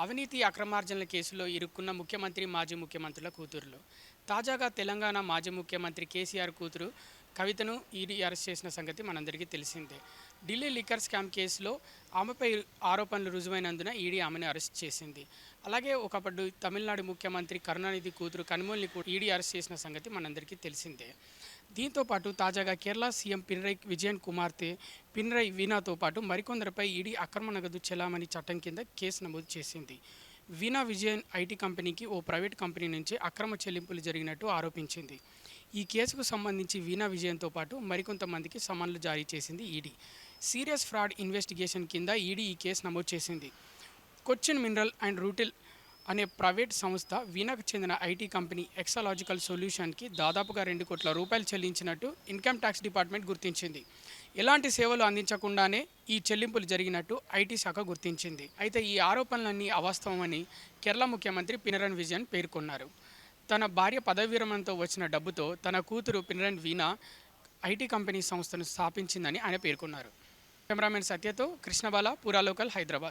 అవినీతి అక్రమార్జనల కేసులో ఇరుక్కున్న ముఖ్యమంత్రి మాజీ ముఖ్యమంత్రుల కూతుర్లు. తాజాగా తెలంగాణ మాజీ ముఖ్యమంత్రి కేసీఆర్ కూతురు కవితను ఈడీ అరెస్ట్ చేసిన సంగతి మనందరికీ తెలిసిందే. ఢిల్లీ లిక్కర్ స్కామ్ కేసులో ఆమెపై ఆరోపణలు రుజువైనందున ఈడీ ఆమెను అరెస్ట్ చేసింది. అలాగే ఒకప్పుడు తమిళనాడు ముఖ్యమంత్రి కరుణానిధి కూతురు కనిమొళిని కూడా ఈడీ అరెస్ట్ చేసిన సంగతి మనందరికీ తెలిసిందే. దీంతో పాటు తాజాగా కేరళ సీఎం పినరై విజయన్ కుమార్తె పినరై వీణాతో పాటు మరికొందరిపై ఈడీ అక్రమ నగదు చెలామణి చట్టం కింద కేసు నమోదు చేసింది. వీణా విజయన్ ఐటీ కంపెనీకి ఓ ప్రైవేట్ కంపెనీ నుంచి అక్రమ చెల్లింపులు జరిగినట్టు ఆరోపించింది. ఈ కేసుకు సంబంధించి వీణా విజయన్తో పాటు మరికొంతమందికి సమన్లు జారీ చేసింది ఈడీ. సీరియస్ ఫ్రాడ్ ఇన్వెస్టిగేషన్ కింద ఈడీ ఈ కేసు నమోదు చేసింది. కొచ్చిన్ మినరల్ అండ్ రూటిల్ అనే ప్రైవేట్ సంస్థ వీణాకు చెందిన ఐటీ కంపెనీ ఎక్సాలాజికల్ సొల్యూషన్కి దాదాపుగా 2 కోట్ల రూపాయలు చెల్లించినట్టు ఇన్కమ్ ట్యాక్స్ డిపార్ట్మెంట్ గుర్తించింది. ఎలాంటి సేవలు అందించకుండానే ఈ చెల్లింపులు జరిగినట్టు ఐటీ శాఖ గుర్తించింది. అయితే ఈ ఆరోపణలన్నీ అవాస్తవమని కేరళ ముఖ్యమంత్రి పినరయి విజయన్ పేర్కొన్నారు. తన భార్య పదవీ విరమణతో వచ్చిన డబ్బుతో తన కూతురు పినరయి వీణా ఐటీ కంపెనీ సంస్థను స్థాపించిందని ఆయన పేర్కొన్నారు. కెమెరామెన్ సత్యతో కృష్ణబాల, పూరా లోకల్, హైదరాబాద్.